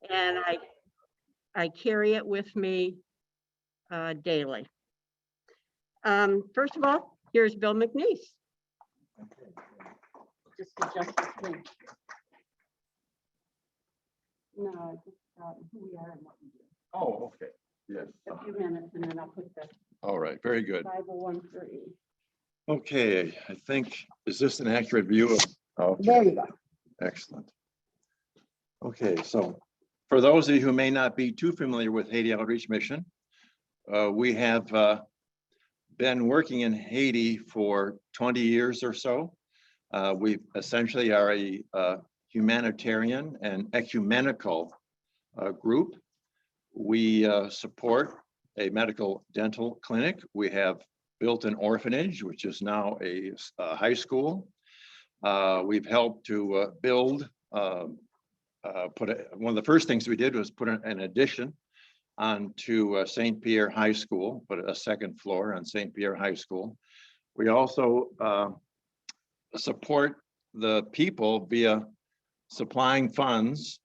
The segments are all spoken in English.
and I carry it with me daily. First of all, here's Bill McNeese. Just adjust the screen. No, just who we are and what we do. Oh, okay. Yes. A few minutes and then I'll put the All right. Very good. 501(3). Okay. I think, is this an accurate view of? Okay. There you go. Excellent. Okay. So for those of you who may not be too familiar with Haiti Outreach Mission, we have been working in Haiti for 20 years or so. We essentially are a humanitarian and ecumenical group. We support a medical dental clinic. We have built an orphanage, which is now a high school. We've helped to build, one of the first things we did was put an addition onto St. Pierre High School, put a second floor on St. Pierre High School. We also support the people via supplying funds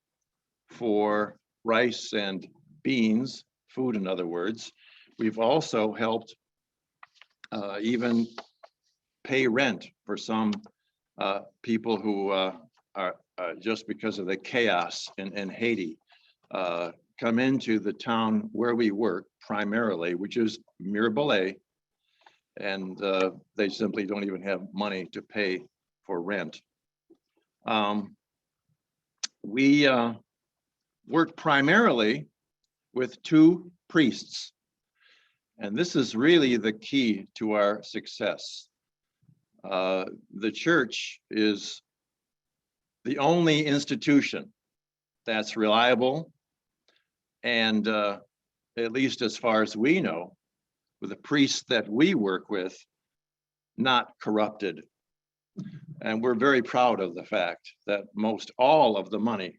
for rice and beans, food in other words. We've also helped even pay rent for some people who are just because of the chaos in Haiti, come into the town where we work primarily, which is Mirabelais, and they simply don't even have money to pay for rent. We work primarily with 2 priests, and this is really the key to our success. The church is the only institution that's reliable, and at least as far as we know, with the priests that we work with, not corrupted. And we're very proud of the fact that most all of the money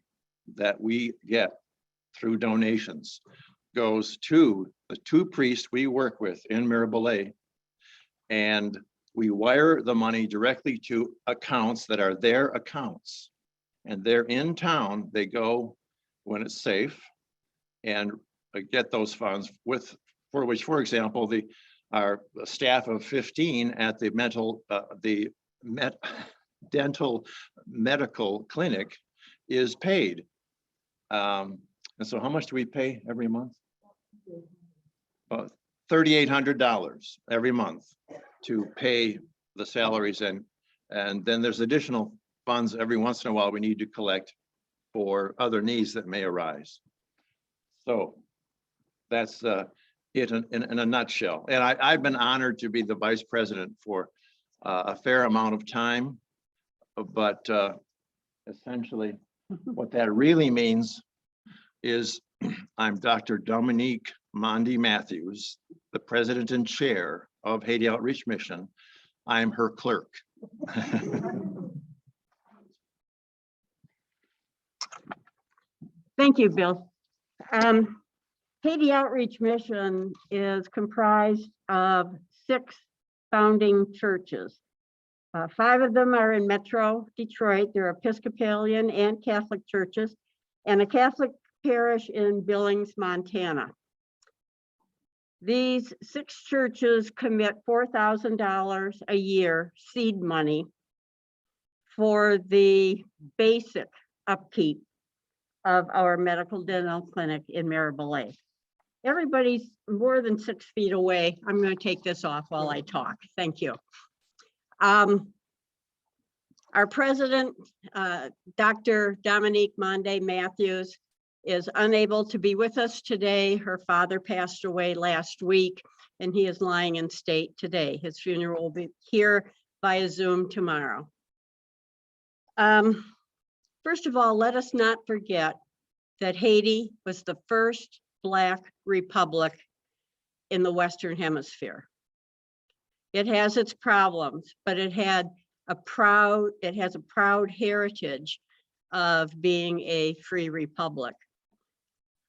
that we get through donations goes to the 2 priests we work with in Mirabelais, and we wire the money directly to accounts that are their accounts, and they're in town. They go when it's safe and get those funds for which, for example, our staff of 15 at the dental medical clinic is paid. And so how much do we pay every month? $3,800 every month to pay the salaries, and then there's additional funds every once in a while we need to collect for other needs that may arise. So that's it in a nutshell. And I've been honored to be the vice president for a fair amount of time, but essentially what that really means is I'm Dr. Dominique Mondi Matthews, the president and chair of Haiti Outreach Mission. I'm her clerk. Thank you, Bill. Haiti Outreach Mission is comprised of 6 founding churches. 5 of them are in Metro Detroit. They're Episcopalian and Catholic churches, and a Catholic parish in Billings, Montana. These 6 churches commit $4,000 a year seed money for the basic upkeep of our medical dental clinic in Mirabelais. Everybody's more than 6 feet away. I'm going to take this off while I talk. Thank you. Our president, Dr. Dominique Mondi Matthews, is unable to be with us today. Her father passed away last week, and he is lying in state today. His funeral will be here via Zoom tomorrow. First of all, let us not forget that Haiti was the first Black republic in the Western Hemisphere. It has its problems, but it has a proud heritage of being a free republic.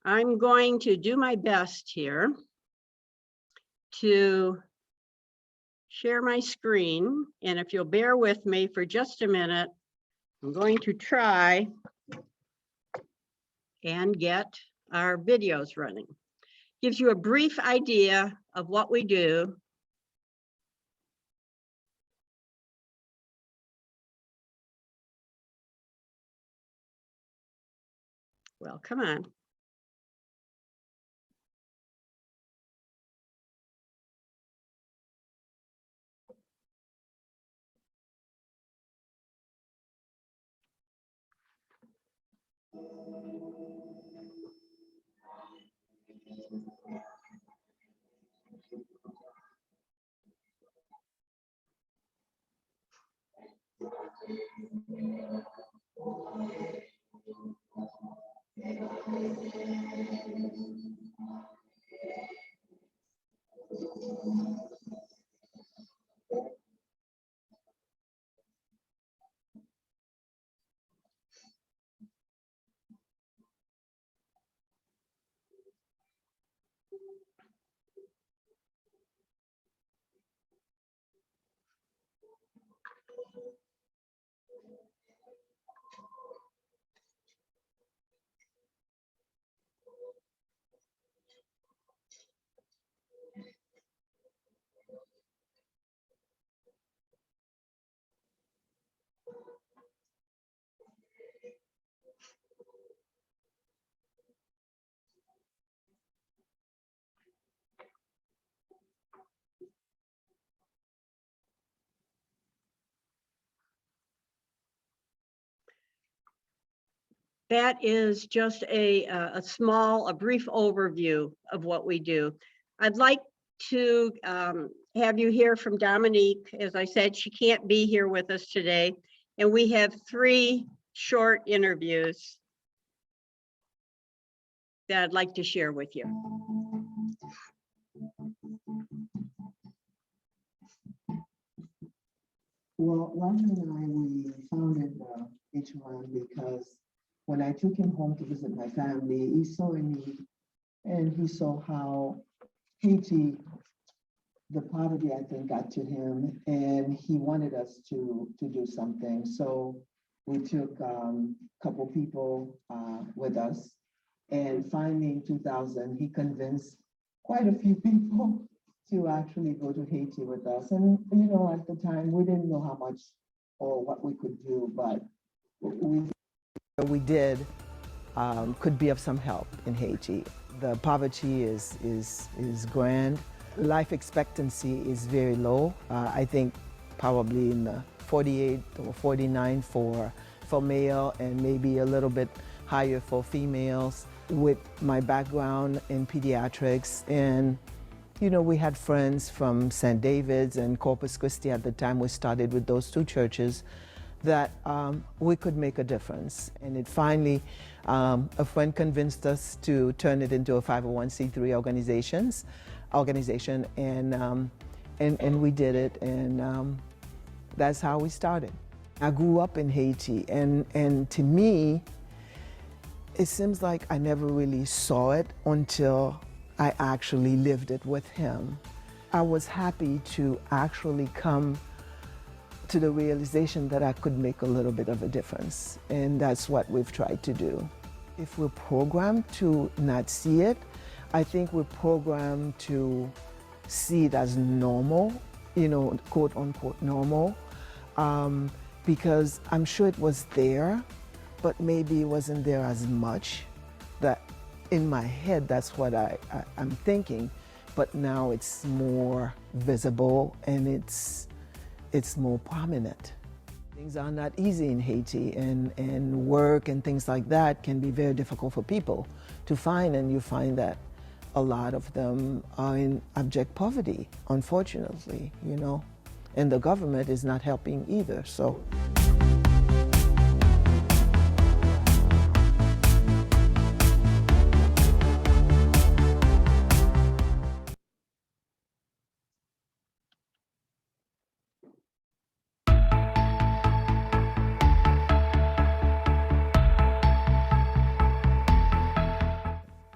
I'm going to do my best here to share my screen, and if you'll bear with me for just a minute, I'm going to try and get our videos running. Gives you a brief idea of what we do. Well, come on. That is just a brief overview of what we do. I'd like to have you hear from Dominique. As I said, she can't be here with us today. And we have 3 short interviews that I'd like to share with you. Well, Roger and I, we founded H1 because when I took him home to visit my family, he saw a need and he saw how Haiti, the poverty, I think, got to him and he wanted us to do something. So we took a couple people with us, and finally in 2000, he convinced quite a few people to actually go to Haiti with us. And, you know, at the time, we didn't know how much or what we could do, but we did could be of some help in Haiti. The poverty is grand. Life expectancy is very low. I think probably in the 48 or 49 for male and maybe a little bit higher for females. With my background in pediatrics, and you know, we had friends from St. David's and Corpus Christi at the time. We started with those 2 churches that we could make a difference. And it finally, a friend convinced us to turn it into a 501c3 organization, and we did it, and that's how we started. I grew up in Haiti, and to me, it seems like I never really saw it until I actually lived it with him. I was happy to actually come to the realization that I could make a little bit of a difference, and that's what we've tried to do. If we're programmed to not see it, I think we're programmed to see it as normal, you know, quote unquote normal, because I'm sure it was there, but maybe it wasn't there as much. That in my head, that's what I'm thinking, but now it's more visible and it's more prominent. Things are not easy in Haiti, and work and things like that can be very difficult for people to find, and you find that a lot of them are in abject poverty, unfortunately, you know, and the government is not helping either, so.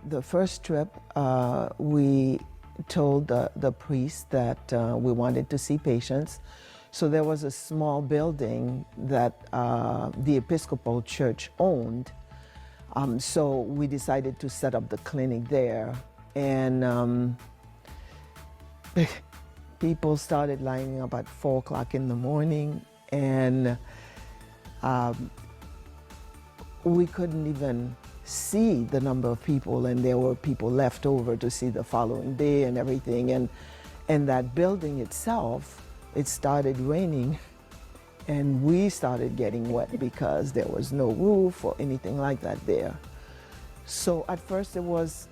The first trip, we told the priest that we wanted to see patients. So there was a small building that the Episcopal Church owned So we decided to set up the clinic there, and people started lining up at 4 o'clock in the morning, and we couldn't even see the number of people, and there were people left over to see the following day and everything. And that building itself, it started raining, and we started getting wet because there was no roof or anything like that there. So at first it was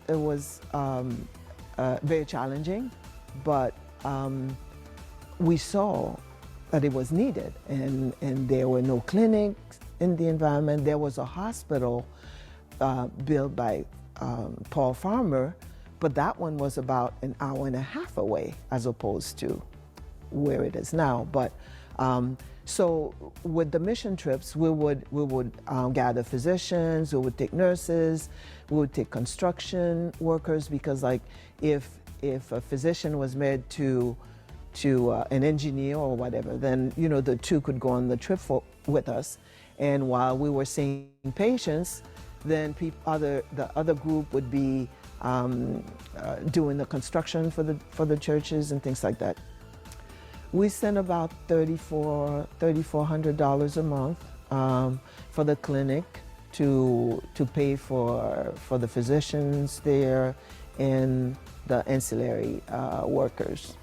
very challenging, but we saw that it was needed, and there were no clinics in the environment. There was a hospital built by Paul Farmer, but that one was about an hour and a half away as opposed to where it is now. But so with the mission trips, we would gather physicians, we would take nurses, we would take construction workers, because like if a physician was married to an engineer or whatever, then the two could go on the trip with us. And while we were seeing patients, then the other group would be doing the construction for the churches and things like that. We sent about $3,400 a month for the clinic to pay for the physicians there and the ancillary workers.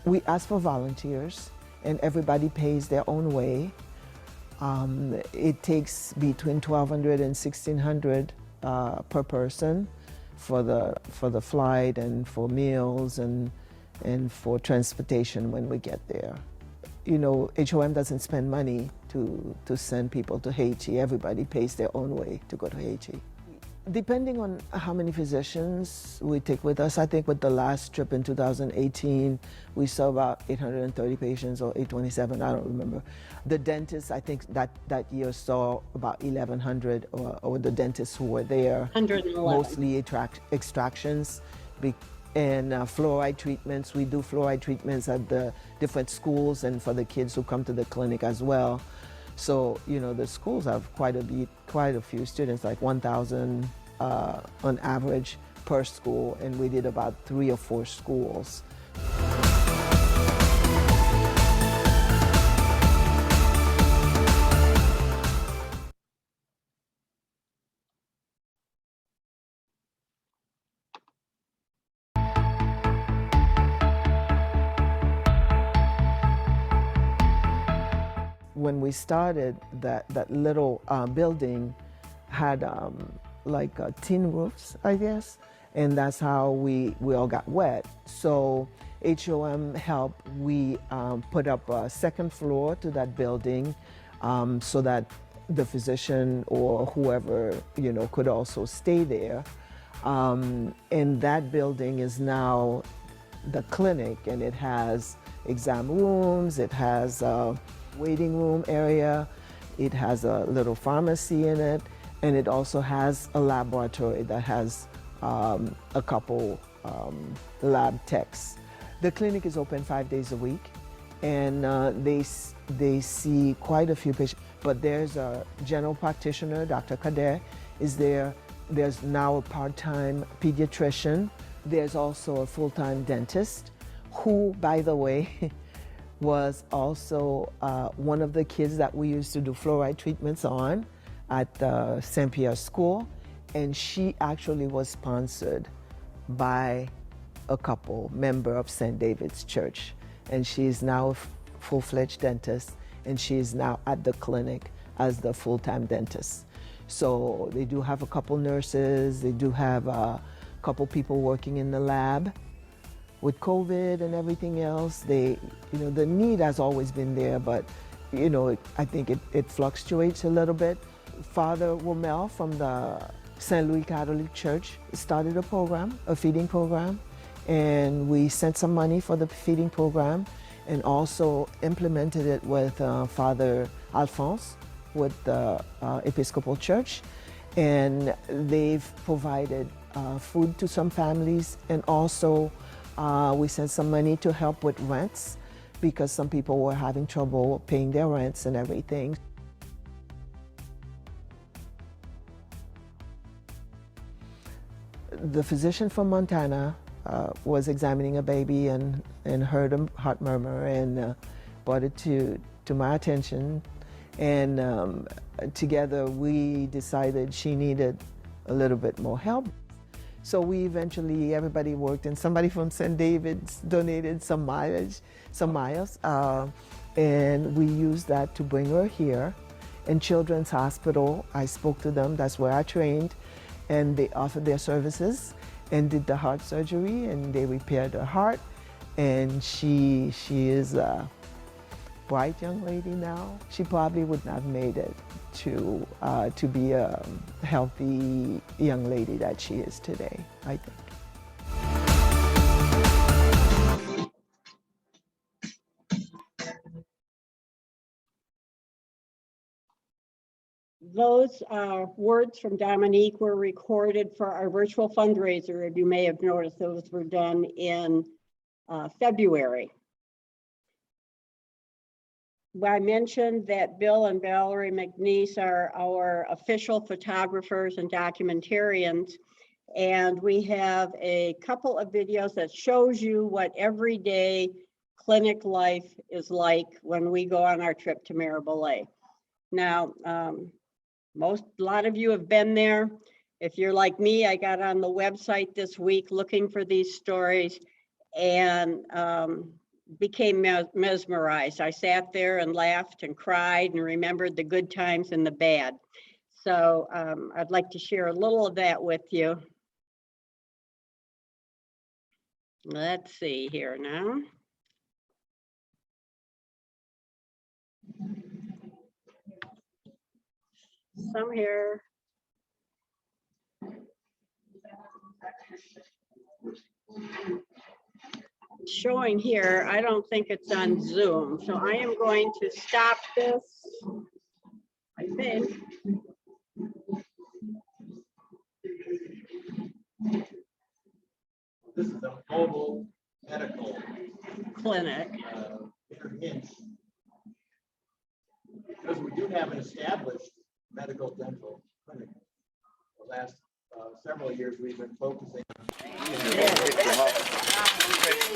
We ask for volunteers, and everybody pays their own way. It takes between $1,200 and $1,600 per person for the flight and for meals and for transportation when we get there. HOM doesn't spend money to send people to Haiti. Everybody pays their own way to go to Haiti. Depending on how many physicians we take with us, I think with the last trip in 2018, we saw about 830 patients or 827, I don't remember. The dentists, I think that year saw about 1,100 or the dentists who were there. 111. Mostly extractions and fluoride treatments. We do fluoride treatments at the different schools and for the kids who come to the clinic as well. So, the schools have quite a few students, like 1,000 on average per school, and we did about 3 or 4 schools. When we started, that little building had like tin roofs, I guess, and that's how we all got wet. So HOM helped. We put up a second floor to that building so that the physician or whoever could also stay there. And that building is now the clinic, and it has exam rooms, it has waiting room area, it has a little pharmacy in it, and it also has a laboratory that has a couple lab techs. The clinic is open 5 days a week, and they see quite a few patients, but there's a general practitioner, Dr. Kader is there. There's now a part-time pediatrician. There's also a full-time dentist who, by the way, was also one of the kids that we used to do fluoride treatments on at St. Pierre School, and she actually was sponsored by a couple member of St. David's Church, and she's now a full-fledged dentist, and she's now at the clinic as the full-time dentist. So they do have a couple nurses, they do have a couple people working in the lab. With COVID and everything else, the need has always been there, but I think it fluctuates a little bit. Father Womel from the St. Louis Catholic Church started a program, a feeding program, and we sent some money for the feeding program and also implemented it with Father Alphonse with the Episcopal Church, and they've provided food to some families, and also we sent some money to help with rents because some people were having trouble paying their rents and everything. the physician from Montana was examining a baby and heard a heart murmur and brought it to my attention. And together we decided she needed a little bit more help. So we eventually, everybody worked, and somebody from St. David's donated some miles, and we used that to bring her here. In Children's Hospital, I spoke to them, that's where I trained, and they offered their services and did the heart surgery, and they repaired her heart, and she is a bright young lady now. She probably wouldn't have made it to be a healthy young lady that she is today, I think. Those words from Dominique were recorded for our virtual fundraiser. You may have noticed those were done in February. I mentioned that Bill and Valerie McNeese are our official photographers and documentarians, and we have a couple of videos that shows you what everyday clinic life is like when we go on our trip to Mirabelais. Now, a lot of you have been there. If you're like me, I got on the website this week looking for these stories and became mesmerized. I sat there and laughed and cried and remembered the good times and the bad. So I'd like to share a little of that with you. Let's see here now. Some here. Showing here, I don't think it's on Zoom, so I am going to stop this, I think. This is a mobile medical Clinic. hinge. Because we do have an established medical dental clinic. The last several years we've been focusing on. Do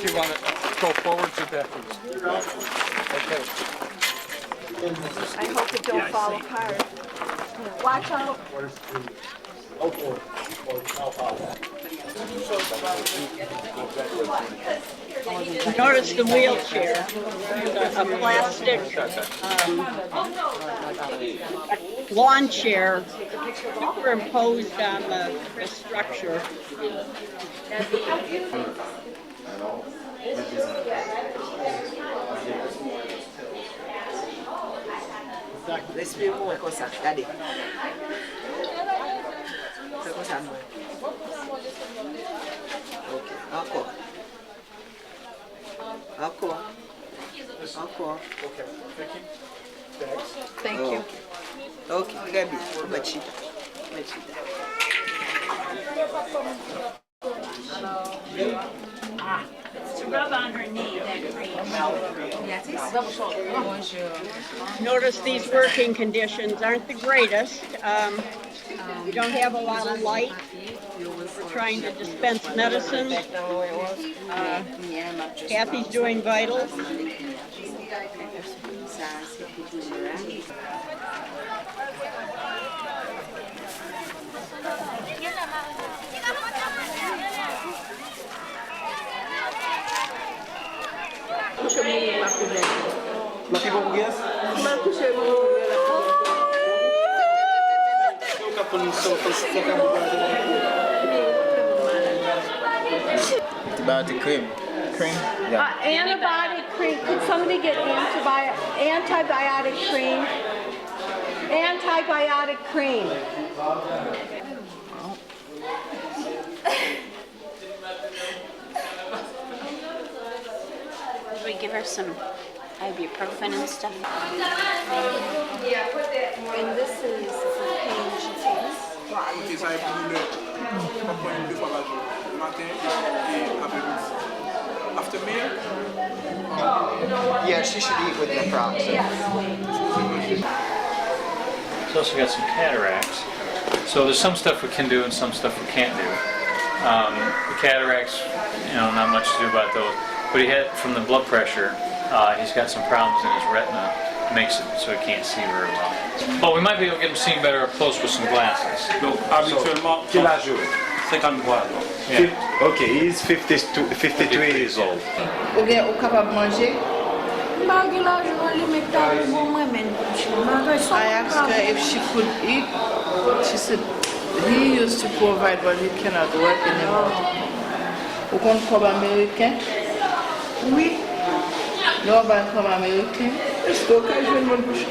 you want to go forward to that? Okay. I hope it don't fall apart. Watch out. Notice the wheelchair, a plastic lawn chair superimposed on the structure. Respire more comme ça, regardez. Fais comme ça, moi. Ok, encore. Encore. Encore. Thank you. Ok, très bien. Machida. To rub on her knee, that cream. Notice these working conditions aren't the greatest. We don't have a lot of light. We're trying to dispense medicine. Kathy's doing vitals. Antibiotic cream. Yeah. Antibiotic cream. Could somebody get antibiotic cream? Antibiotic cream. Should we give her some ibuprofen and stuff? And this is for pain she takes. Ok, ça est pour le pas prendre 2 fois par jour, matin et après-midi. After meal, Yeah, she should eat with naproxen. She's also got some cataracts. So there's some stuff we can do and some stuff we can't do. The cataracts, not much to do about those. But he had, from the blood pressure, he's got some problems in his retina. Makes it so he can't see very well. But we might be able to get him seeing better up close with some glasses. Donc, habituellement, Quel âge? 53 ans. Yeah. Okay, he's 53 years old. Ou bien ou capable manger? I asked her if she could eat. She said he used to provide, but he cannot work anymore. Ou qu'on comme américain? Oui. Non, ben comme américain. Est-ce que je vais me boucher?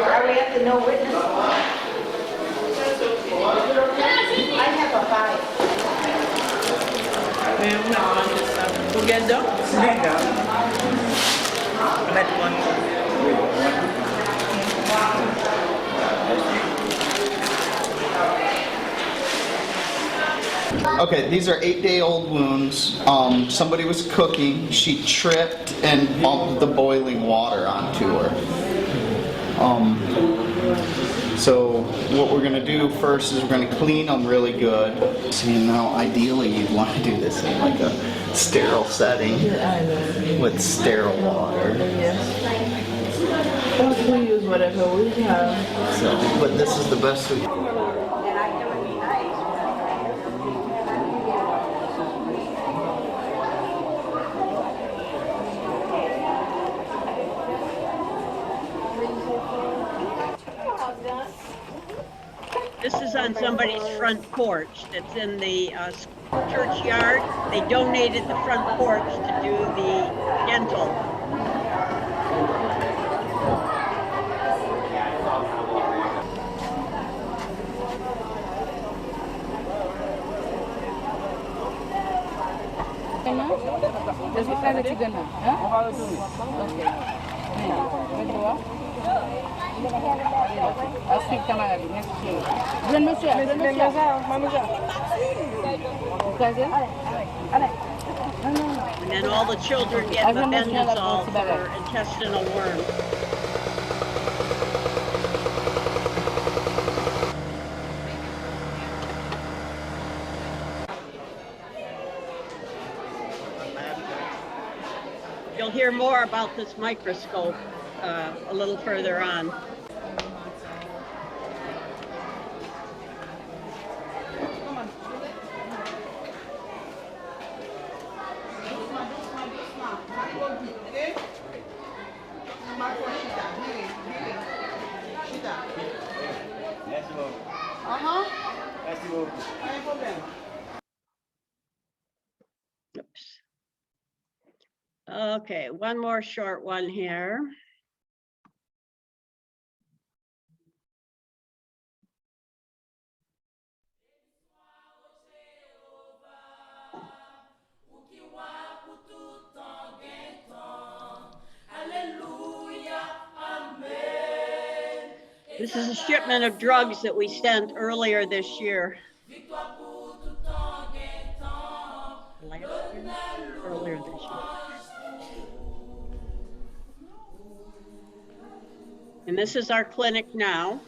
Are we at the no witness? I have a 5. Ou gen dan? Mettre one. Okay, these are 8-day-old wounds. Somebody was cooking. She tripped and bumped the boiling water onto her. So what we're gonna do first is we're gonna clean them really good. See, now ideally you'd want to do this in like a sterile setting with sterile water. We use whatever we have. So, but this is the best we. This is on somebody's front porch that's in the churchyard. They donated the front porch to do the dental. And then all the children get mebendazole for intestinal worms. You'll hear more about this microscope a little further on. Oops. Okay, one more short one here. This is a shipment of drugs that we sent earlier this year. Earlier this year. And this is our clinic now.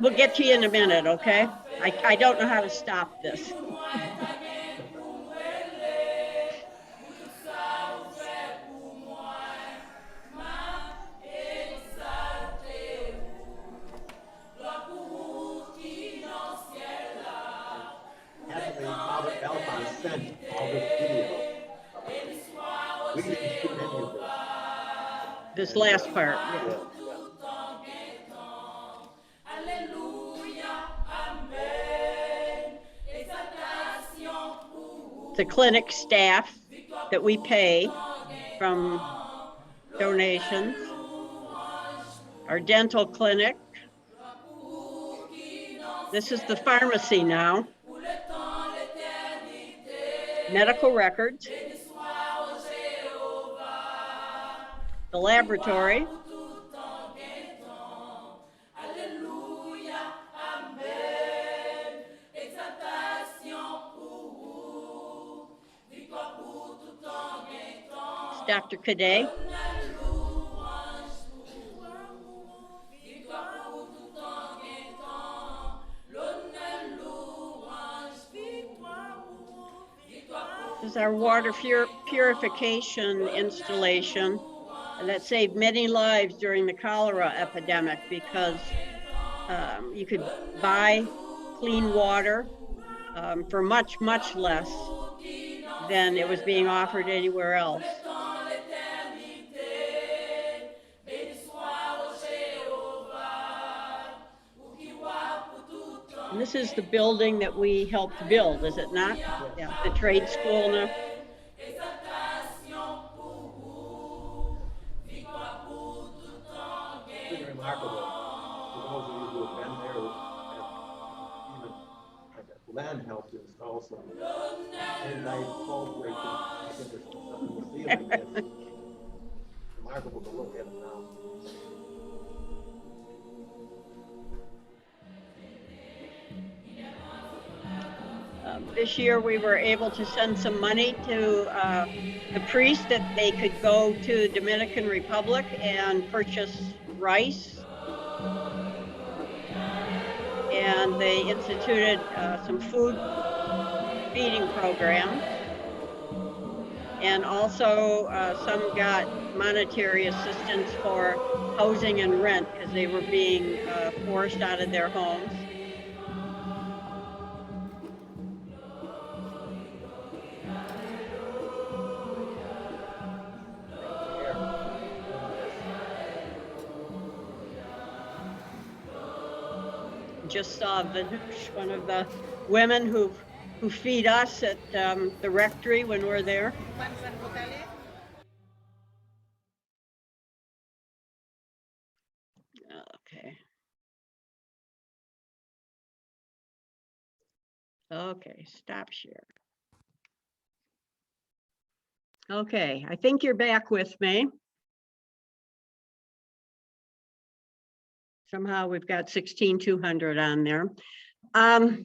We'll get to you in a minute, okay? I don't know how to stop this. This last part. Yeah. The clinic staff that we pay from donations. Our dental clinic. This is the pharmacy now. Medical records. the laboratory. It's Dr. Cadet. This is our water purification installation that saved many lives during the cholera epidemic because you could buy clean water for much, much less than it was being offered anywhere else. And this is the building that we helped build, is it not? Yeah, the trade school now. Pretty remarkable. For those of you who have been there, even land helped install some anti-fall breaking. I think there's some stuff in the ceiling that's remarkable to look at now. This year we were able to send some money to the priest that they could go to Dominican Republic and purchase rice. And they instituted some food feeding programs. And also some got monetary assistance for housing and rent because they were being forced out of their homes. Just saw Vanush, one of the women who feed us at the rectory when we're there. Okay. Okay, stop share. Okay, I think you're back with me. Somehow we've got 16,200 on there. I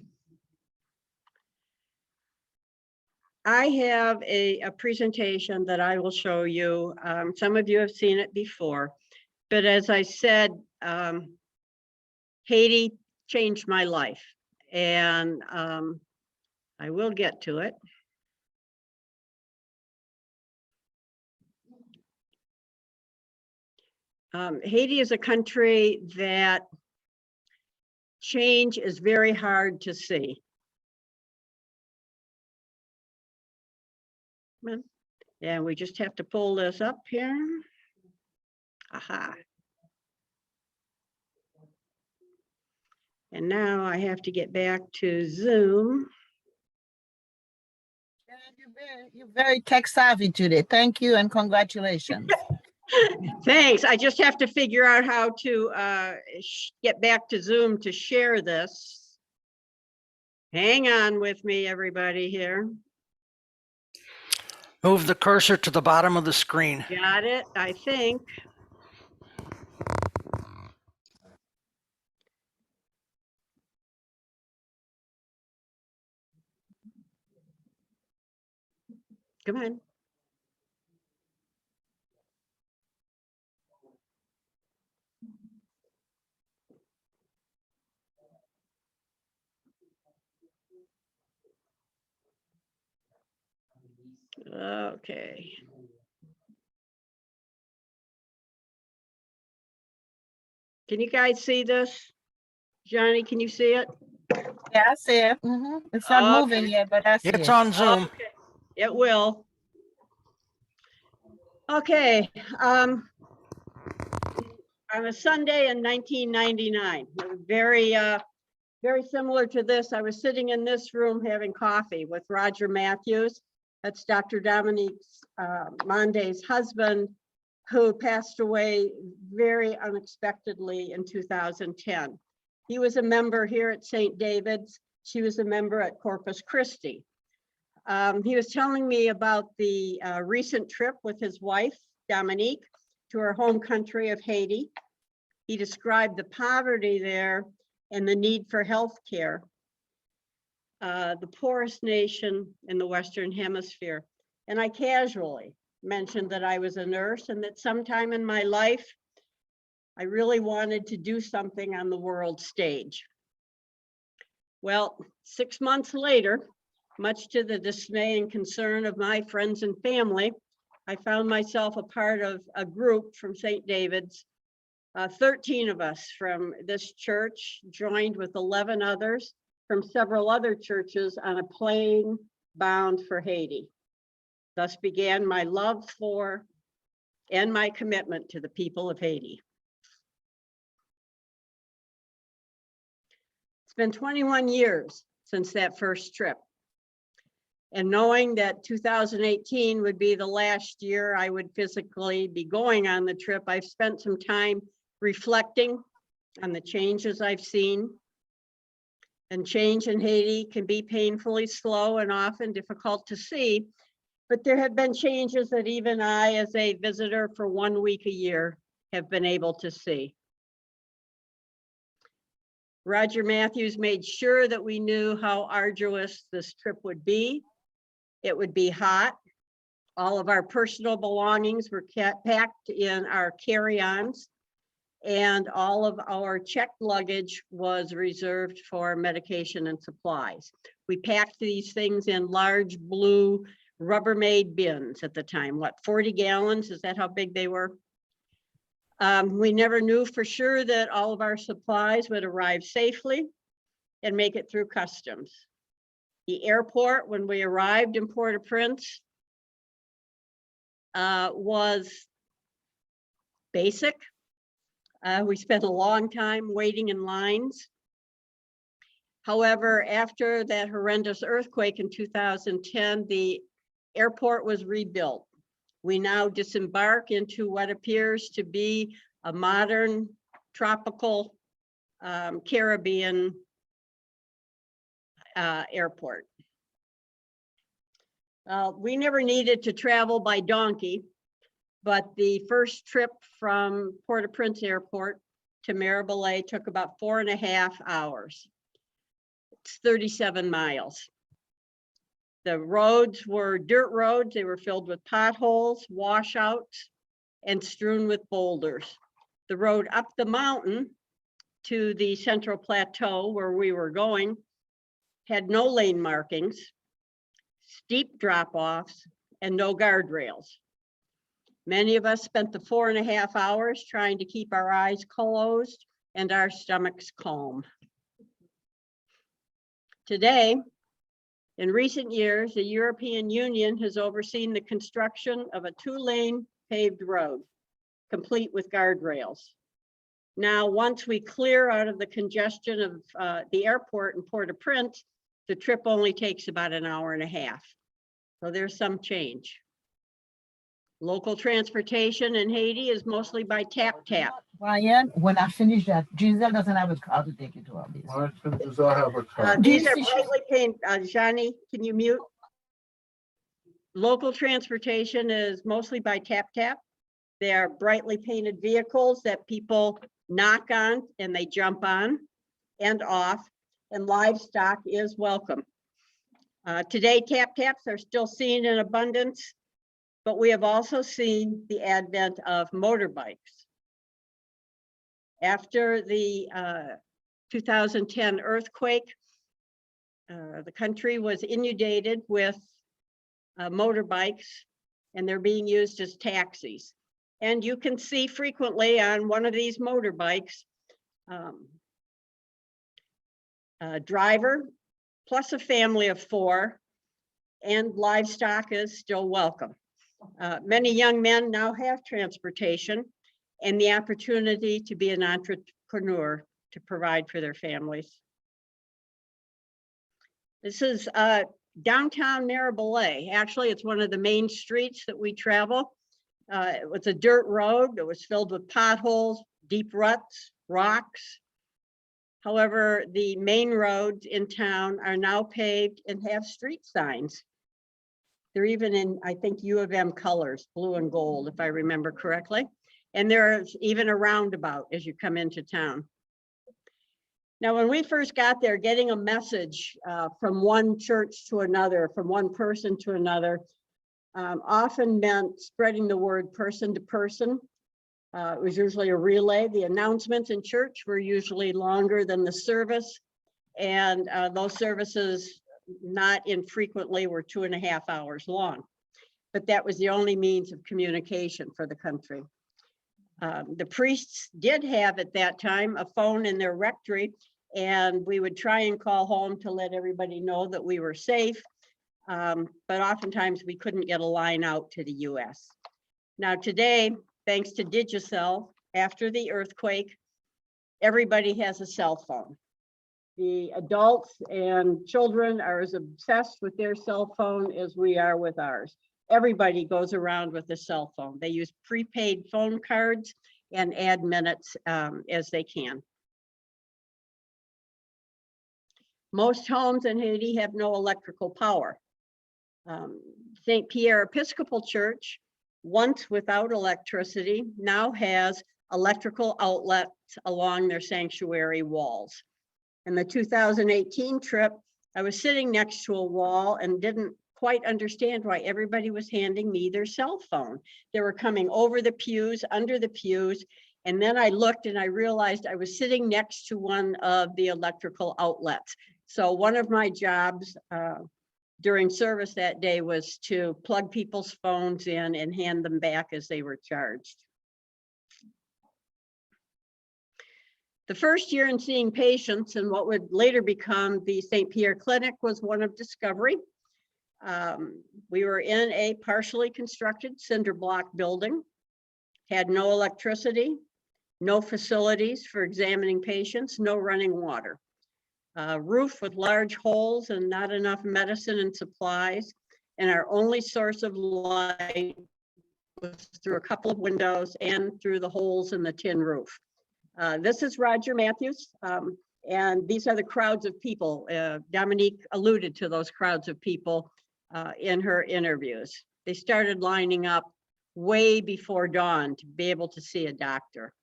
have a presentation that I will show you. Some of you have seen it before, but as I said, Haiti changed my life, and I will get to it. Haiti is a country that change is very hard to see. And we just have to pull this up here. Aha. And now I have to get back to Zoom. You're very tech savvy today. Thank you and congratulations. Thanks. I just have to figure out how to get back to Zoom to share this. Hang on with me, everybody here. Move the cursor to the bottom of the screen. Got it, I think. Come on. Okay. Can you guys see this? Johnny, can you see it? Yeah, I see it. It's not moving yet, but I see it. It's on Zoom. Okay. It will. Okay. On a Sunday in 1999, very similar to this. I was sitting in this room having coffee with Roger Matthews. That's Dr. Dominique Monday's husband, who passed away very unexpectedly in 2010. He was a member here at St. David's. She was a member at Corpus Christi. He was telling me about the recent trip with his wife, Dominique, to our home country of Haiti. He described the poverty there and the need for health care, the poorest nation in the Western Hemisphere. And I casually mentioned that I was a nurse and that sometime in my life, I really wanted to do something on the world stage. Well, 6 months later, much to the dismay and concern of my friends and family, I found myself a part of a group from St. David's. 13 of us from this church joined with 11 others from several other churches on a plane bound for Haiti. Thus began my love for and my commitment to the people of Haiti. It's been 21 years since that first trip. And knowing that 2018 would be the last year I would physically be going on the trip, I've spent some time reflecting on the changes I've seen. And change in Haiti can be painfully slow and often difficult to see, but there have been changes that even I, as a visitor for 1 week a year, have been able to see. Roger Matthews made sure that we knew how arduous this trip would be. It would be hot. All of our personal belongings were packed in our carry-ons, and all of our checked luggage was reserved for medication and supplies. We packed these things in large blue Rubbermaid bins at the time. What, 40 gallons? Is that how big they were? We never knew for sure that all of our supplies would arrive safely and make it through customs. The airport, when we arrived in Port-au-Prince, was basic. We spent a long time waiting in lines. However, after that horrendous earthquake in 2010, the airport was rebuilt. We now disembark into what appears to be a modern tropical Caribbean airport. We never needed to travel by donkey, but the first trip from Port-au-Prince Airport to Maribalay took about 4.5 hours. It's 37 miles. The roads were dirt roads. They were filled with potholes, washouts, and strewn with boulders. The road up the mountain to the central plateau where we were going had no lane markings, steep drop-offs, and no guardrails. Many of us spent the 4.5 hours trying to keep our eyes closed and our stomachs calm. Today, in recent years, the European Union has overseen the construction of a 2-lane paved road, complete with guardrails. Now, once we clear out of the congestion of the airport in Port-au-Prince, the trip only takes about 1.5 hours. So there's some change. Local transportation in Haiti is mostly by tap-tap. Brian, when I finish that, Giselle doesn't have a car to take you to our business. Why does I have a car? These are brightly painted. Johnny, can you mute? Local transportation is mostly by tap-tap. They are brightly painted vehicles that people knock on and they jump on and off, and livestock is welcome. Today, tap-taps are still seen in abundance, but we have also seen the advent of motorbikes. After the 2010 earthquake, the country was inundated with motorbikes, and they're being used as taxis. And you can see frequently on one of these motorbikes, a driver plus a family of 4, and livestock is still welcome. Many young men now have transportation and the opportunity to be an entrepreneur to provide for their families. This is downtown Maribalay. Actually, it's one of the main streets that we travel. It was a dirt road. It was filled with potholes, deep ruts, rocks. However, the main roads in town are now paved and have street signs. They're even in, I think, U of M colors, blue and gold, if I remember correctly. And there's even a roundabout as you come into town. Now, when we first got there, getting a message from one church to another, from one person to another, often meant spreading the word person to person. It was usually a relay. The announcements in church were usually longer than the service. And those services, not infrequently, were 2.5 hours long. But that was the only means of communication for the country. The priests did have at that time a phone in their rectory, and we would try and call home to let everybody know that we were safe. But oftentimes we couldn't get a line out to the US. Now today, thanks to Digicel, after the earthquake, everybody has a cell phone. The adults and children are as obsessed with their cell phone as we are with ours. Everybody goes around with a cell phone. They use prepaid phone cards and add minutes as they can. Most homes in Haiti have no electrical power. St. Pierre Episcopal Church, once without electricity, now has electrical outlets along their sanctuary walls. In the 2018 trip, I was sitting next to a wall and didn't quite understand why everybody was handing me their cell phone. They were coming over the pews, under the pews, and then I looked and I realized I was sitting next to one of the electrical outlets. So one of my jobs during service that day was to plug people's phones in and hand them back as they were charged. The first year in seeing patients and what would later become the St. Pierre Clinic was one of discovery. We were in a partially constructed cinder block building, had no electricity, no facilities for examining patients, no running water. Roof with large holes and not enough medicine and supplies. And our only source of light was through a couple of windows and through the holes in the tin roof. This is Roger Matthews, and these are the crowds of people. Dominique alluded to those crowds of people in her interviews. They started lining up way before dawn to be able to see a doctor.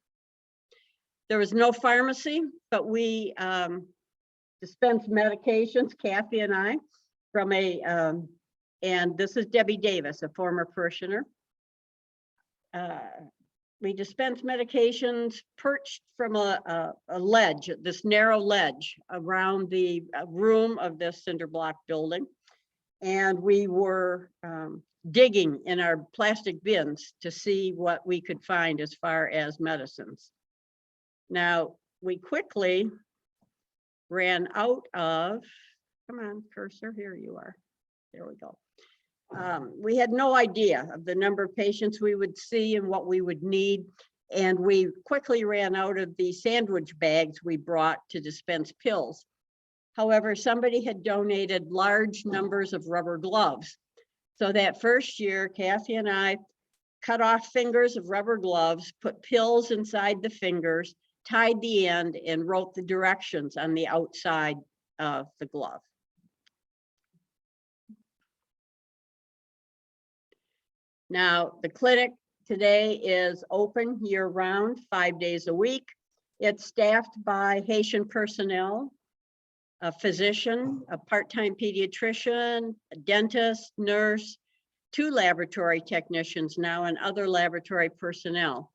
There was no pharmacy, but we dispensed medications, Kathy and I, from and this is Debbie Davis, a former parishioner. We dispensed medications perched from a ledge, this narrow ledge around the room of this cinder block building. And we were digging in our plastic bins to see what we could find as far as medicines. Now, we quickly ran out of, come on, cursor, here you are. There we go. We had no idea of the number of patients we would see and what we would need. And we quickly ran out of the sandwich bags we brought to dispense pills. However, somebody had donated large numbers of rubber gloves. So that first year, Kathy and I cut off fingers of rubber gloves, put pills inside the fingers, tied the end, and wrote the directions on the outside of the glove. Now, the clinic today is open year-round, 5 days a week. It's staffed by Haitian personnel, a physician, a part-time pediatrician, a dentist, nurse, 2 laboratory technicians now, and other laboratory personnel.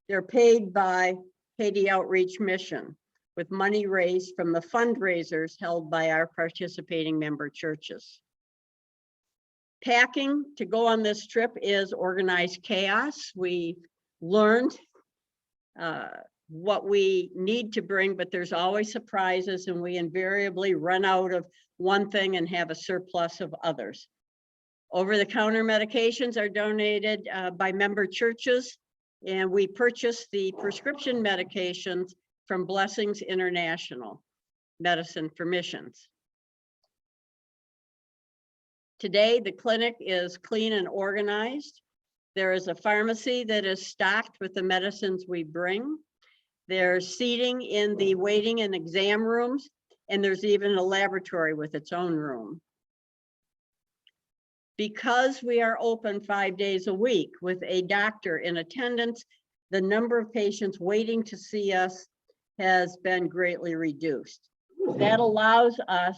They're paid by Haiti Outreach Mission with money raised from the fundraisers held by our participating member churches. Packing to go on this trip is organized chaos. We learned what we need to bring, but there's always surprises, and we invariably run out of one thing and have a surplus of others. Over-the-counter medications are donated by member churches, and we purchase the prescription medications from Blessings International, Medicine for Missions. Today, the clinic is clean and organized. There is a pharmacy that is stocked with the medicines we bring. There's seating in the waiting and exam rooms, and there's even a laboratory with its own room. Because we are open 5 days a week with a doctor in attendance, the number of patients waiting to see us has been greatly reduced. That allows us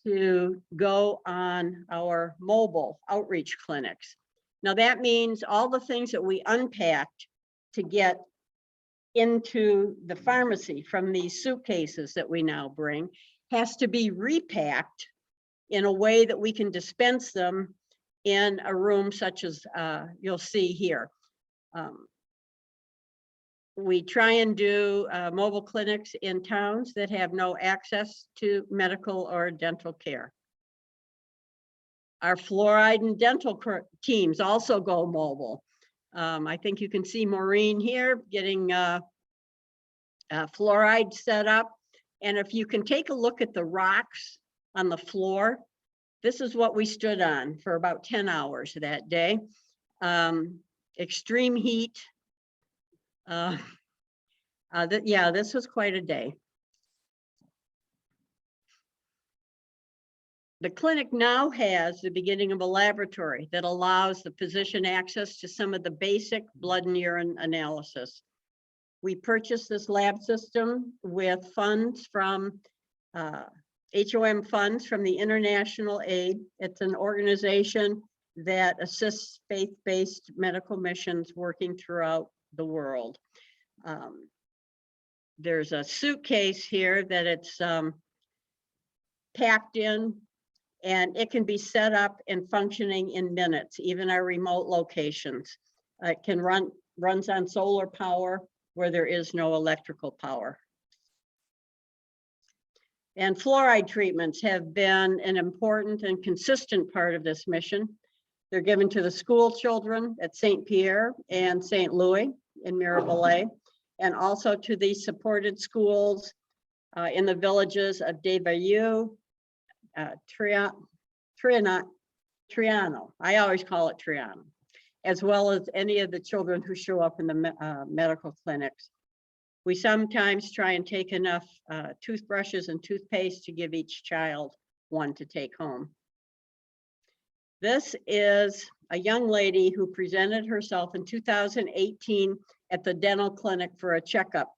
to go on our mobile outreach clinics. Now that means all the things that we unpacked to get into the pharmacy from these suitcases that we now bring has to be repacked in a way that we can dispense them in a room such as you'll see here. We try and do mobile clinics in towns that have no access to medical or dental care. Our fluoride and dental teams also go mobile. I think you can see Maureen here getting fluoride set up. And if you can take a look at the rocks on the floor, this is what we stood on for about 10 hours that day. Extreme heat. Yeah, this was quite a day. The clinic now has the beginning of a laboratory that allows the physician access to some of the basic blood and urine analysis. We purchased this lab system with funds from HOM funds from the International Aid. It's an organization that assists faith-based medical missions working throughout the world. There's a suitcase here that it's packed in, and it can be set up and functioning in minutes, even our remote locations. It can runs on solar power where there is no electrical power. And fluoride treatments have been an important and consistent part of this mission. They're given to the school children at St. Pierre and St. Louis in Mirabelais, and also to the supported schools in the villages of Desvailleux, Triano. I always call it Triano, as well as any of the children who show up in the medical clinics. We sometimes try and take enough toothbrushes and toothpaste to give each child one to take home. This is a young lady who presented herself in 2018 at the dental clinic for a checkup.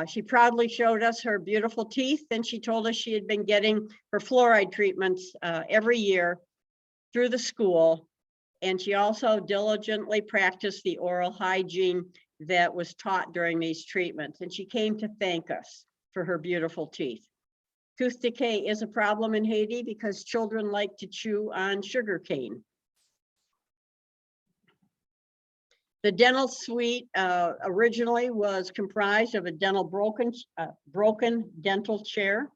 She proudly showed us her beautiful teeth, and she told us she had been getting her fluoride treatments every year through the school. And she also diligently practiced the oral hygiene that was taught during these treatments. And she came to thank us for her beautiful teeth. Tooth decay is a problem in Haiti because children like to chew on sugar cane. The dental suite originally was comprised of a broken dental chair.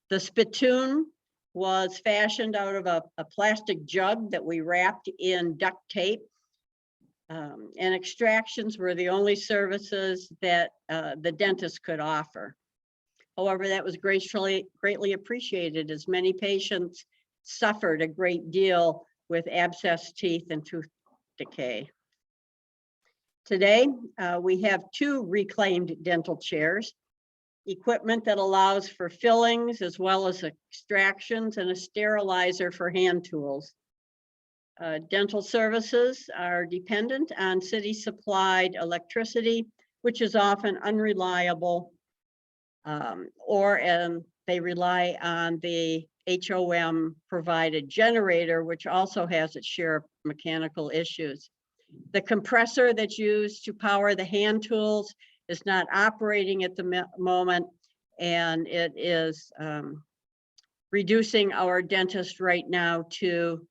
The spittoon was fashioned out of a plastic jug that we wrapped in duct tape. And extractions were the only services that the dentist could offer. However, that was greatly appreciated, as many patients suffered a great deal with abscessed teeth and tooth decay. Today, we have 2 reclaimed dental chairs, equipment that allows for fillings as well as extractions, and a sterilizer for hand tools. Dental services are dependent on city supplied electricity, which is often unreliable, or they rely on the HOM provided generator, which also has its share of mechanical issues. The compressor that's used to power the hand tools is not operating at the moment, and it is reducing our dentist right now to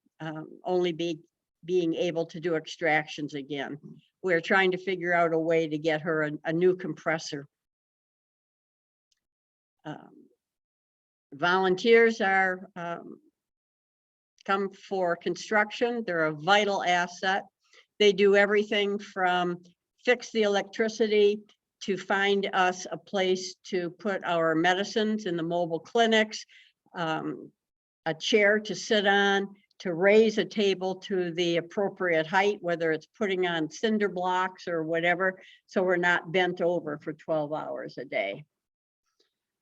only being able to do extractions again. We're trying to figure out a way to get her a new compressor. Volunteers are come for construction. They're a vital asset. They do everything from fix the electricity to find us a place to put our medicines in the mobile clinics, a chair to sit on, to raise a table to the appropriate height, whether it's putting on cinder blocks or whatever, so we're not bent over for 12 hours a day.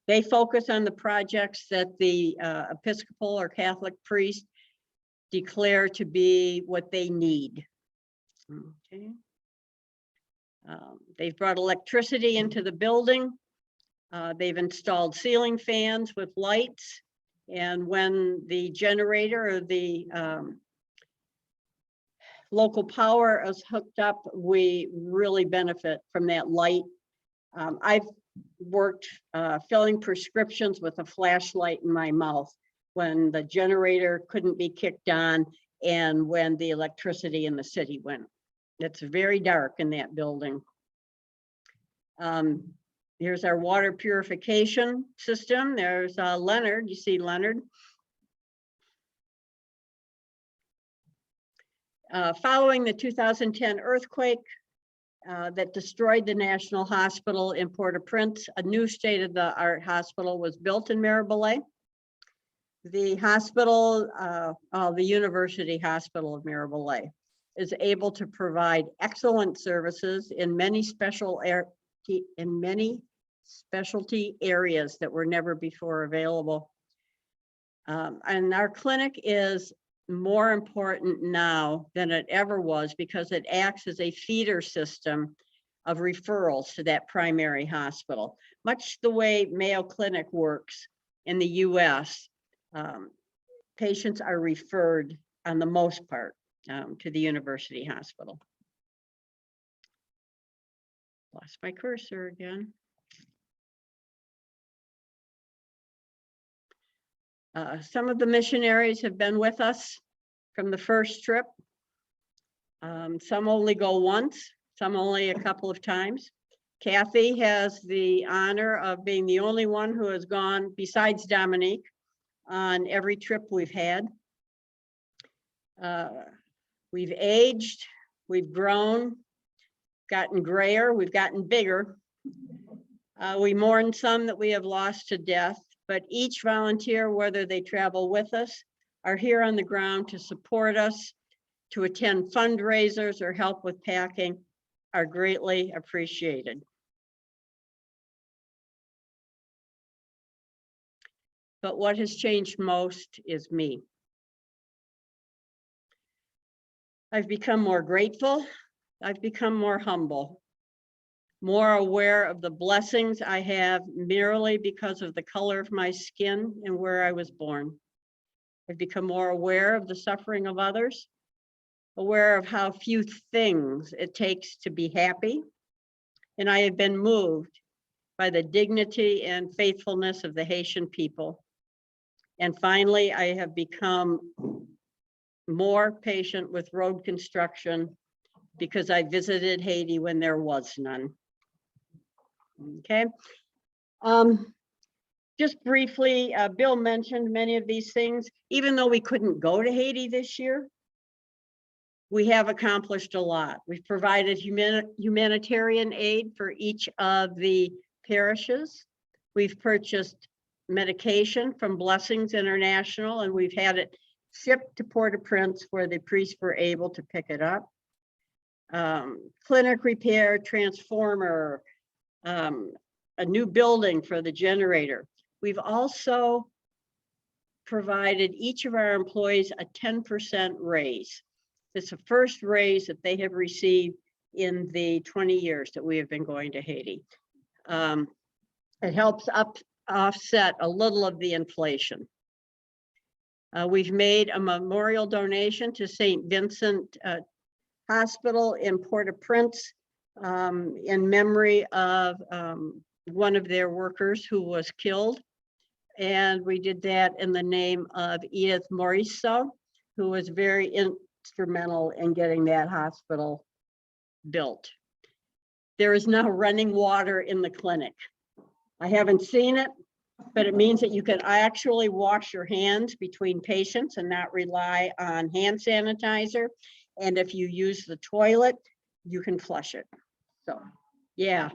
They focus on the projects that the Episcopal or Catholic priest declare to be what they need. Okay. They've brought electricity into the building. They've installed ceiling fans with lights. And when the generator or the local power is hooked up, we really benefit from that light. I've worked filling prescriptions with a flashlight in my mouth when the generator couldn't be kicked on and when the electricity in the city went. It's very dark in that building. Here's our water purification system. There's Leonard. You see Leonard. Following the 2010 earthquake that destroyed the National Hospital in Port-au-Prince, a new state-of-the-art hospital was built in Mirabelais. The hospital, the University Hospital of Mirabelais, is able to provide excellent services in many specialty areas that were never before available. And our clinic is more important now than it ever was because it acts as a feeder system of referrals to that primary hospital, much the way Mayo Clinic works in the US. Patients are referred on the most part to the University Hospital. Lost my cursor again. Some of the missionaries have been with us from the first trip. Some only go once, some only a couple of times. Kathy has the honor of being the only one who has gone, besides Dominique, on every trip we've had. We've aged, we've grown, gotten grayer, we've gotten bigger. We mourn some that we have lost to death, but each volunteer, whether they travel with us, are here on the ground to support us, to attend fundraisers or help with packing, are greatly appreciated. But what has changed most is me. I've become more grateful. I've become more humble, more aware of the blessings I have merely because of the color of my skin and where I was born. I've become more aware of the suffering of others, aware of how few things it takes to be happy. And I have been moved by the dignity and faithfulness of the Haitian people. And finally, I have become more patient with road construction because I visited Haiti when there was none. Okay. Just briefly, Bill mentioned many of these things. Even though we couldn't go to Haiti this year, we have accomplished a lot. We've provided humanitarian aid for each of the parishes. We've purchased medication from Blessings International, and we've had it shipped to Port-au-Prince where the priests were able to pick it up. Clinic repair, transformer, a new building for the generator. We've also provided each of our employees a 10% raise. It's the first raise that they have received in the 20 years that we have been going to Haiti. It helps offset a little of the inflation. We've made a memorial donation to St. Vincent Hospital in Port-au-Prince in memory of one of their workers who was killed. And we did that in the name of Edith Morisseau, who was very instrumental in getting that hospital built. There is now running water in the clinic. I haven't seen it, but it means that you can actually wash your hands between patients and not rely on hand sanitizer. And if you use the toilet, you can flush it. So, yeah.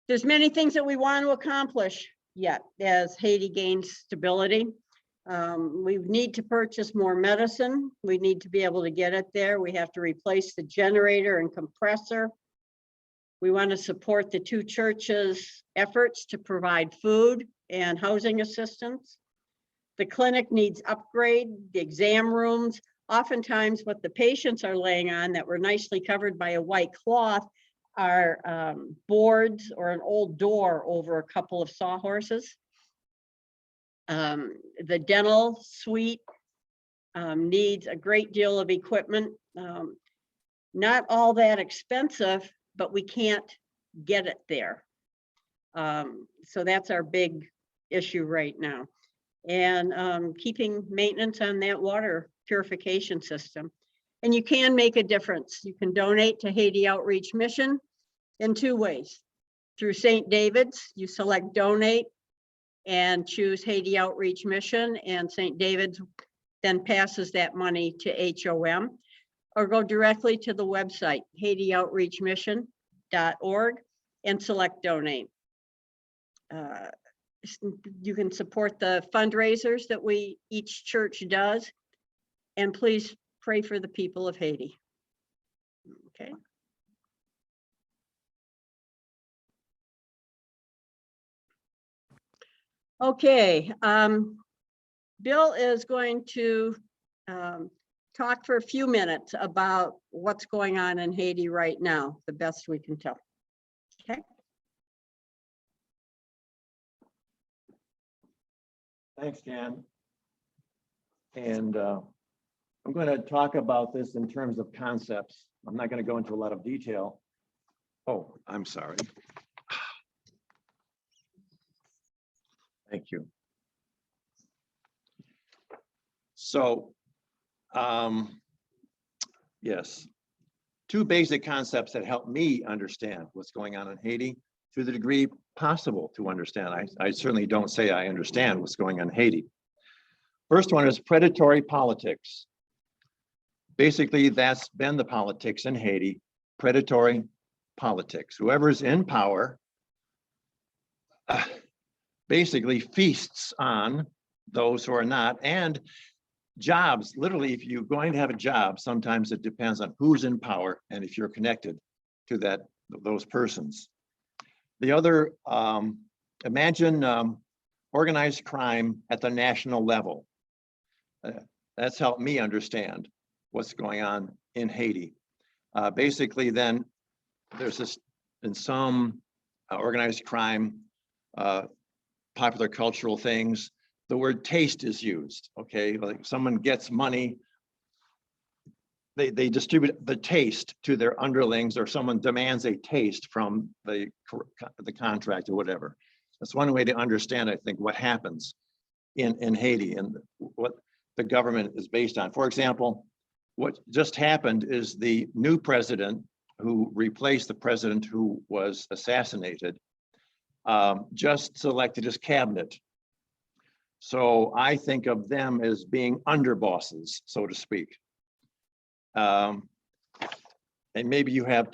There's many things that we want to accomplish yet as Haiti gains stability. We need to purchase more medicine. We need to be able to get it there. We have to replace the generator and compressor. We want to support the two churches' efforts to provide food and housing assistance. The clinic needs upgrade, the exam rooms, Oftentimes what the patients are laying on that were nicely covered by a white cloth are boards or an old door over a couple of sawhorses. The dental suite needs a great deal of equipment. Not all that expensive, but we can't get it there. So that's our big issue right now. And keeping maintenance on that water purification system. And you can make a difference. You can donate to Haiti Outreach Mission in 2 ways. Through St. David's, you select donate and choose Haiti Outreach Mission, and St. David's then passes that money to HOM, or go directly to the website, HaitiOutreachMission.org, and select donate. You can support the fundraisers that each church does, and please pray for the people of Haiti. Okay. Okay, Bill is going to talk for a few minutes about what's going on in Haiti right now, the best we can tell. Okay. Thanks, Jan. And I'm going to talk about this in terms of concepts. I'm not going to go into a lot of detail. Oh, I'm sorry. Thank you. So, yes, 2 basic concepts that help me understand what's going on in Haiti to the degree possible to understand. I certainly don't say I understand what's going on in Haiti. First one is predatory politics. Basically, that's been the politics in Haiti, predatory politics. Whoever's in power basically feasts on those who are not, and jobs. Literally, if you're going to have a job, sometimes it depends on who's in power and if you're connected to those persons. The other, imagine organized crime at the national level. That's helped me understand what's going on in Haiti. Basically, then there's this, in some organized crime, popular cultural things, the word taste is used, okay? Like someone gets money, they distribute the taste to their underlings, or someone demands a taste from the contract or whatever. That's one way to understand, I think, what happens in Haiti and what the government is based on. For example, what just happened is the new president who replaced the president who was assassinated just selected his cabinet. So I think of them as being underbosses, so to speak. And maybe you have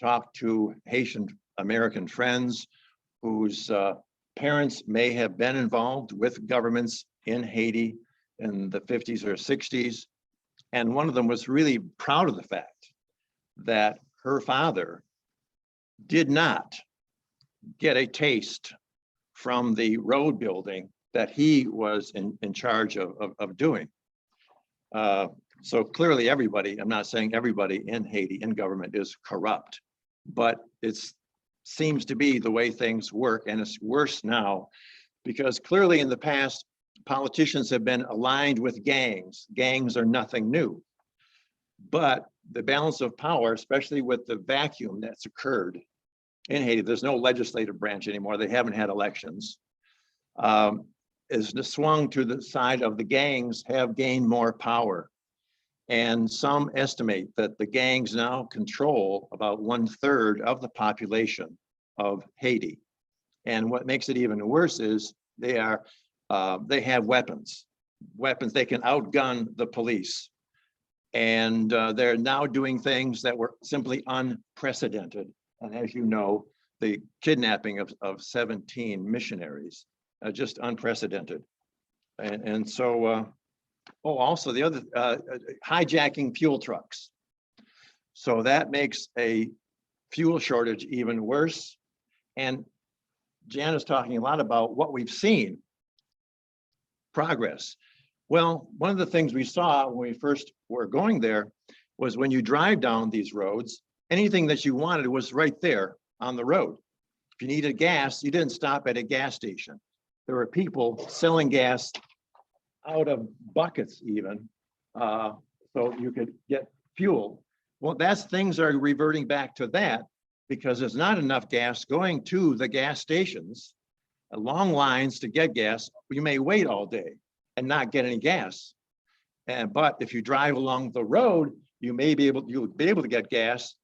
talked to Haitian American friends whose parents may have been involved with governments in Haiti in the 50s or 60s. And one of them was really proud of the fact that her father did not get a taste from the road building that he was in charge of doing. So clearly everybody, I'm not saying everybody in Haiti in government is corrupt, but it seems to be the way things work, and it's worse now because clearly in the past, politicians have been aligned with gangs. Gangs are nothing new, but the balance of power, especially with the vacuum that's occurred in Haiti, there's no legislative branch anymore. They haven't had elections. Is swung to the side of the gangs have gained more power. And some estimate that the gangs now control about 1/3 of the population of Haiti. And what makes it even worse is they have weapons. They can outgun the police. And they're now doing things that were simply unprecedented. And as you know, the kidnapping of 17 missionaries, just unprecedented. And so, also the other, hijacking fuel trucks. So that makes a fuel shortage even worse. And Jan is talking a lot about what we've seen, progress. Well, one of the things we saw when we first were going there was when you drive down these roads, anything that you wanted was right there on the road. If you needed gas, you didn't stop at a gas station. There were people selling gas out of buckets even, so you could get fuel. Well, things are reverting back to that because there's not enough gas going to the gas stations. Long lines to get gas, you may wait all day and not get any gas. But if you drive along the road, you'll be able to get gas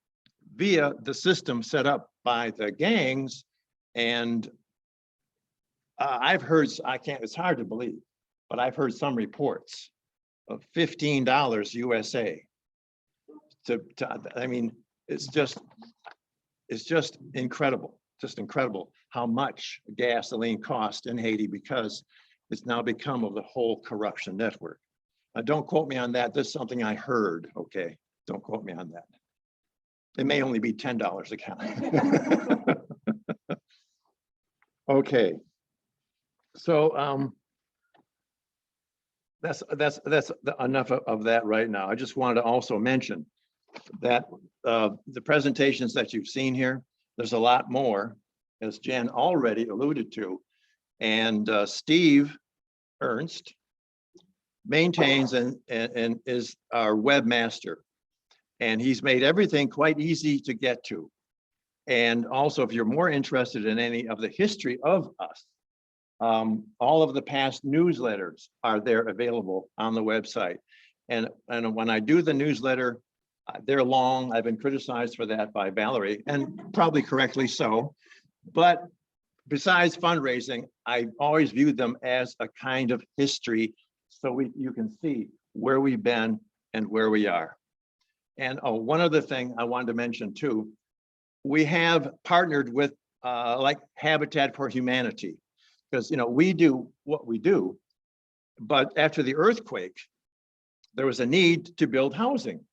via the system set up by the gangs. And I've heard, it's hard to believe, but I've heard some reports of $15 USA. I mean, it's just incredible, how much gasoline costs in Haiti because it's now become of the whole corruption network. Don't quote me on that. This is something I heard, okay? Don't quote me on that. It may only be $10 a gallon. Okay. So that's enough of that right now. I just wanted to also mention that the presentations that you've seen here, there's a lot more, as Jen already alluded to, and Steve Ernst maintains and is our webmaster, and he's made everything quite easy to get to. And also, if you're more interested in any of the history of us, all of the past newsletters are there available on the website. And when I do the newsletter, they're long. I've been criticized for that by Valerie, and probably correctly so. But besides fundraising, I always viewed them as a kind of history, so you can see where we've been and where we are. And one other thing I wanted to mention too, we have partnered with like Habitat for Humanity, because we do what we do, but after the earthquake, there was a need to build housing.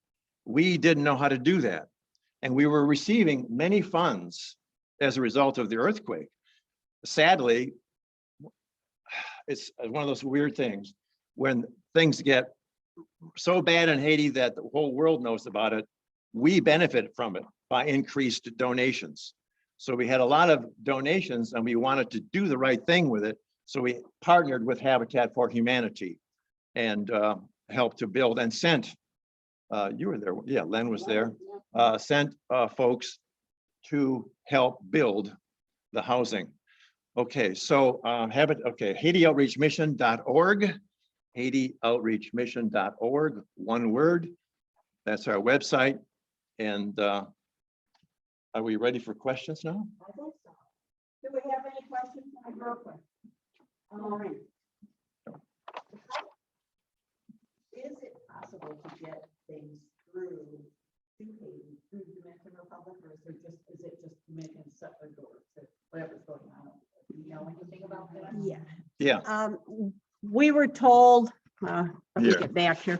We didn't know how to do that, and we were receiving many funds as a result of the earthquake. Sadly, it's one of those weird things when things get so bad in Haiti that the whole world knows about it. We benefit from it by increased donations. So we had a lot of donations and we wanted to do the right thing with it. So we partnered with Habitat for Humanity and helped to build and sent, you were there, yeah, Len was there, sent folks to help build the housing. Okay, so HaitiOutreachMission.org, HaitiOutreachMission.org, one word. That's our website. And are we ready for questions now? I think so. Do we have any questions? Real quick. All right. Is it possible to get things through to Haiti through the Dominican Republic, or is it just Dominican settler doors that whatever's going on? Do you know anything about that? Yeah. Yeah. We were told, let me get back here.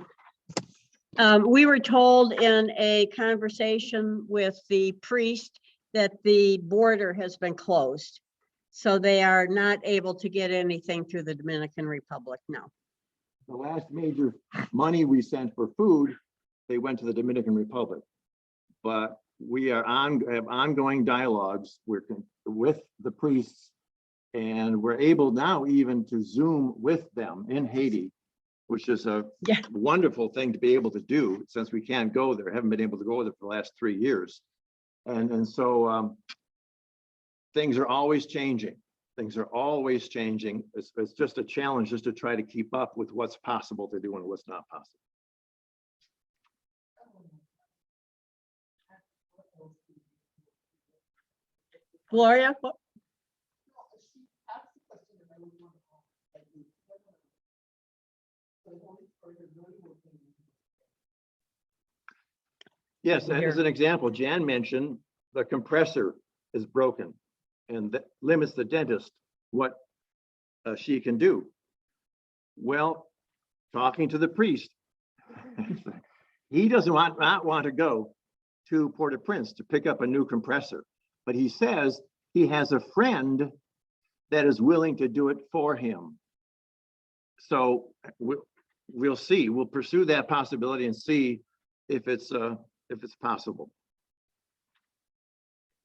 We were told in a conversation with the priest that the border has been closed. So they are not able to get anything through the Dominican Republic now. The last major money we sent for food, they went to the Dominican Republic. But we are have ongoing dialogues with the priests, and we're able now even to Zoom with them in Haiti, which is a wonderful thing to be able to do since we can't go there, haven't been able to go there for the last 3 years. And so things are always changing. Things are always changing. It's just a challenge just to try to keep up with what's possible to do and what's not possible. Gloria? Yes, as an example, Jan mentioned the compressor is broken and that limits the dentist what she can do. Well, talking to the priest, he doesn't not want to go to Port-au-Prince to pick up a new compressor, but he says he has a friend that is willing to do it for him. So we'll see. We'll pursue that possibility and see if it's possible.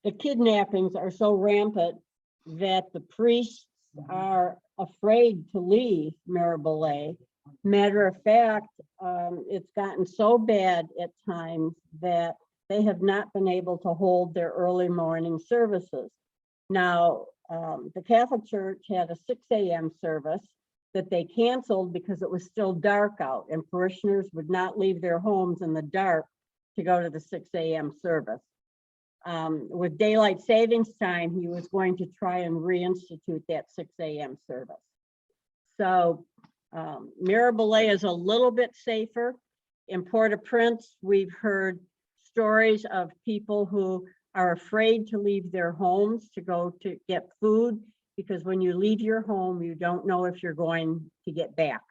The kidnappings are so rampant that the priests are afraid to leave Mirabelais. Matter of fact, it's gotten so bad at times that they have not been able to hold their early morning services. Now, the Catholic Church had a 6 a.m. service that they canceled because it was still dark out and parishioners would not leave their homes in the dark to go to the 6 a.m. service. With daylight savings time, he was going to try and reinstitute that 6 a.m. service. So Mirabelais is a little bit safer. In Port-au-Prince, we've heard stories of people who are afraid to leave their homes to go to get food, because when you leave your home, you don't know if you're going to get back.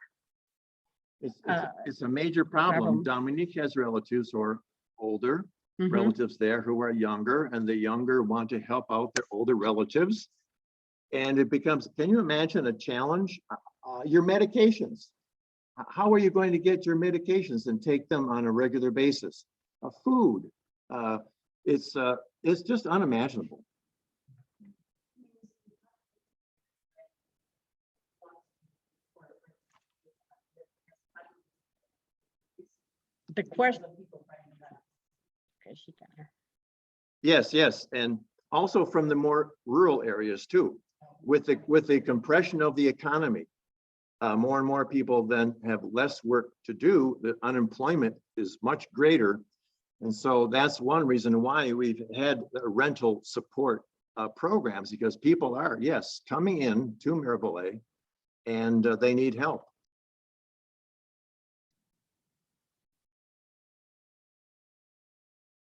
It's a major problem. Dominique has relatives who are older, relatives there who are younger, and the younger want to help out their older relatives. And it becomes, can you imagine a challenge? Your medications. How are you going to get your medications and take them on a regular basis? Food. It's just unimaginable. The question. Okay, she got her. Yes, and also from the more rural areas too, with the compression of the economy. More and more people then have less work to do. The unemployment is much greater. And so that's one reason why we've had rental support programs, because people are, yes, coming in to Mirabelais and they need help.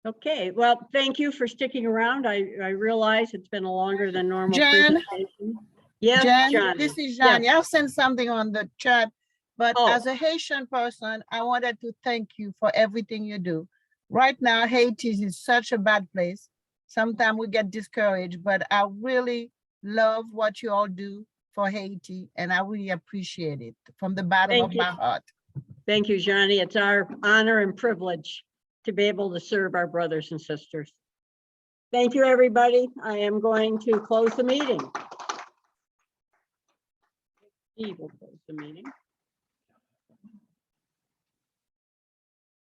Okay, well, thank you for sticking around. I realize it's been a longer than normal Jan? presentation. Yes, Jan, Johnny. this is Jan. Yes. I've sent something on the chat, but Oh. as a Haitian person, I wanted to thank you for everything you do. Right now, Haiti is such a bad place. Sometimes we get discouraged, but I really love what you all do for Haiti, and I really appreciate it from the bottom of my heart. Thank you, Johnny. It's our honor and privilege to be able to serve our brothers and sisters. Thank you, everybody. I am going to close the meeting. Steve will close the meeting.